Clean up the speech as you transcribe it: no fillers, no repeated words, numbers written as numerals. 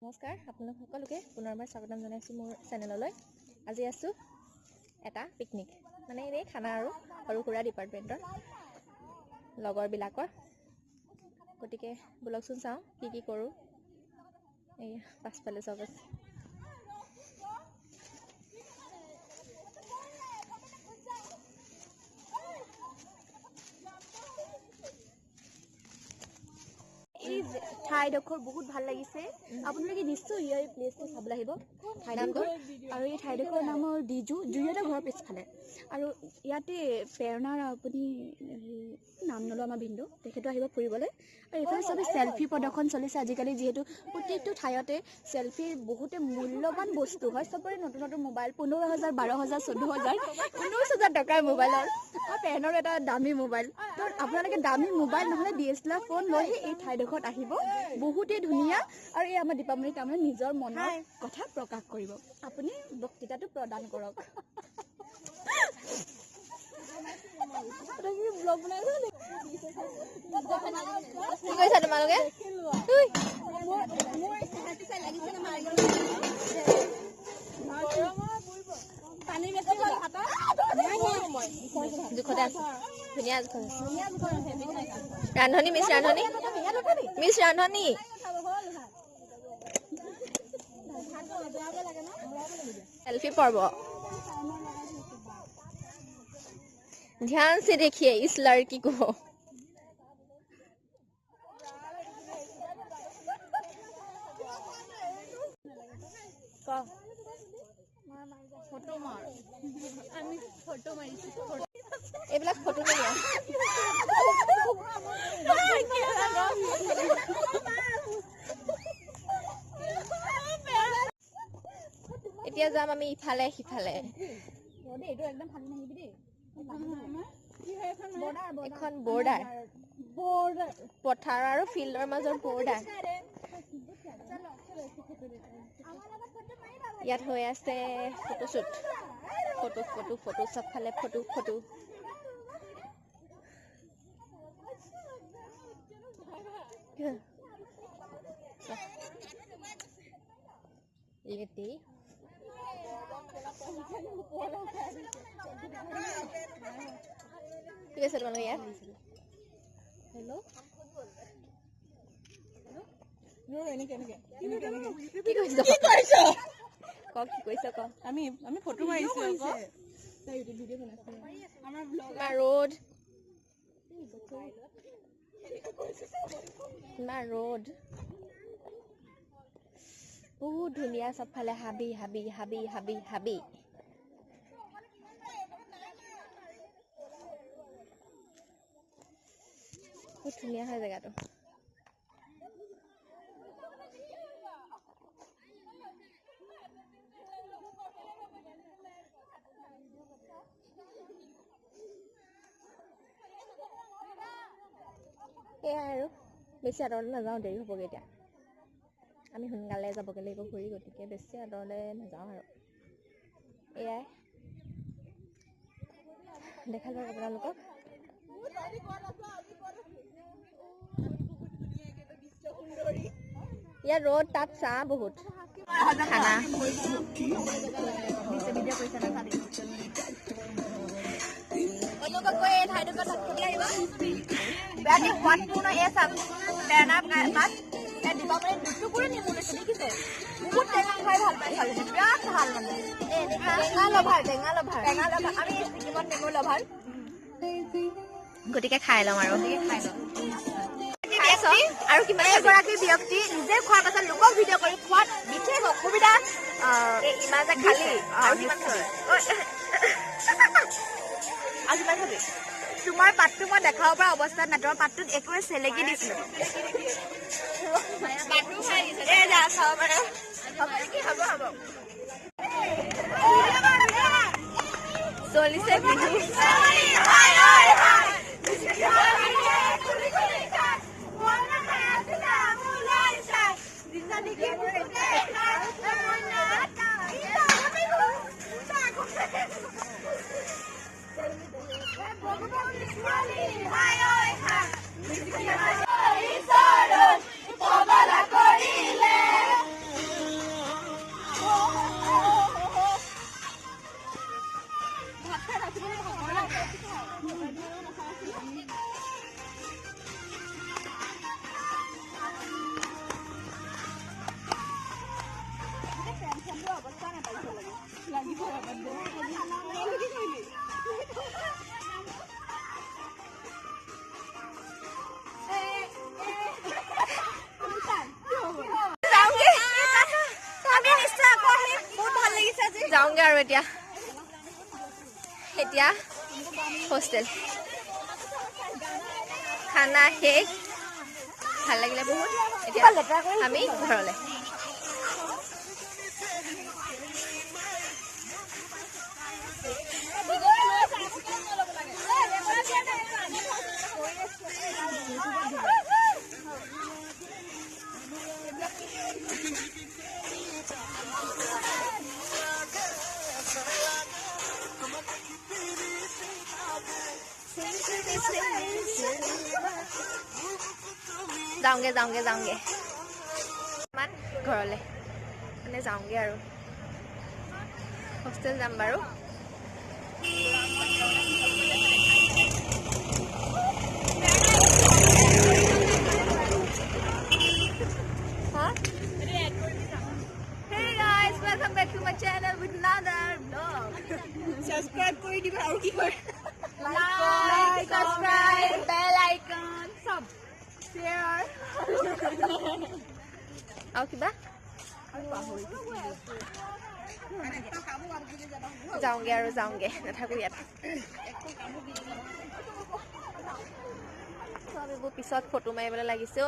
নমস্কাৰ আপোনালোক সকলোকে পুনৰবাৰ স্বাগতম জনাইছোঁ মোৰ চেনেললৈ। আজি আছোঁ এটা পিকনিক মানে এনেই খানা আৰু সৰু সুৰা ডিপাৰ্টমেণ্টৰ লগৰবিলাকৰ। গতিকে বলকচোন চাওঁ কি কৰোঁ। এই পাছফালে চব আছে। ঠাইডোখৰ বহুত ভাল লাগিছে। আপোনালোকে নিশ্চয় ইয়াৰ প্লেচটো চাবলৈ আহিব ঠাইডোখৰ। আৰু এই ঠাইডোখৰৰ নাম হ'ল জুইহঁতৰ ঘৰৰ পিছফালে। আৰু ইয়াতে প্ৰেৰণাৰ আপুনি নাম নলওঁ আমাৰ বিন্দু তেখেতো আহিব ফুৰিবলৈ। আৰু এইফালে চবেই চেল্ফি প্ৰদৰ্শন চলিছে আজিকালি, যিহেতু প্ৰত্যেকটো ঠাইতে চেল্ফিৰ বহুতে মূল্যৱান বস্তু হয়। চবৰে নতুন নতুন মোবাইল 15,000, 12,000, 14,000, 19,000 টকাৰ মোবাইলৰ। আৰু পেনৰ এটা দামী মোবাইল। তো আপোনালোকে দামী মোবাইল নহ'লে DSLR ফোন লৈহে এই ঠাইডোখৰত আহিব। বহুতেই ধুনীয়া। আৰু এই আমাৰ দীপামণি তাৰমানে নিজৰ মনৰ কথা প্ৰকাশ কৰিব। আপুনি বক্তৃতাটো প্ৰদান কৰক। কি কৈছা তোমালোকে? জোখতে আছে, ধুনীয়া জোখ। ৰান্ধনী মিছ ৰান্ধনী सेल्फी पर्व। ध्यान से देखिए इस लड़की को। এইবিলাক ফটো নিয়া এতিয়া যাম আমি ইফালে সিফালে। এখন বৰ্ডাৰ পথাৰ আৰু ফিল্ডৰ মাজৰ বৰ্ডাৰ। ইয়াত হৈ আছে ফটোশ্বুট। ফটো চবফালে ফটো। লেটি ঠিক আছে তোমালোকে ইয়াত। হেল্ল' কি কৈছ ক। আমি ফটো মাৰিছো ৰ'দ বহুত ধুনীয়া। চবফালে হাবি বহুত ধুনীয়া হয় জেগাটো। সেয়াই আৰু বেছি আঁতৰলৈ নাযাওঁ, দেৰি হ'বগৈ এতিয়া। আমি সোনকালে যাবগৈ লাগিব ঘূৰি, গতিকে বেছি আঁতৰলৈ নাযাওঁ আৰু। এয়াই দেখা যাওক আপোনালোকক। ইয়াত ৰ'দ, তাত চাহ বহুত। খানা গতিকে খাই ল'ম আৰু কিমান এগৰাকী ব্যক্তি নিজে খোৱাৰ পাছত লোকক ভিডিঅ' কৰি খোৱাত বিশেষ অসুবিধা। ইমান যে খালি তোমাৰ পাতটো মই দেখাব পৰা অৱস্থাত নাই। তোমাৰ পাতটোত একোৱে চেলেকি দিছিলো। চলিছে বিহু। যাওঁগে আৰু এতিয়া হোষ্টেল খানা শেষ ভাল লাগিলে বহুত এতিয়া আমি ঘৰলৈ যাওঁগে মান ঘৰলৈ মানে যাওঁগে আৰু হোষ্টেল যাম বাৰু Hey guys, welcome back to my channel with another vlog. Subscribe কৰি দিবা আৰু কি কৰে Like, subscribe, bell icon, sub, share. আৰু কিবা যাওঁগে নাথাকো ইয়াত পিছত ফটো মাৰিবলৈ লাগিছে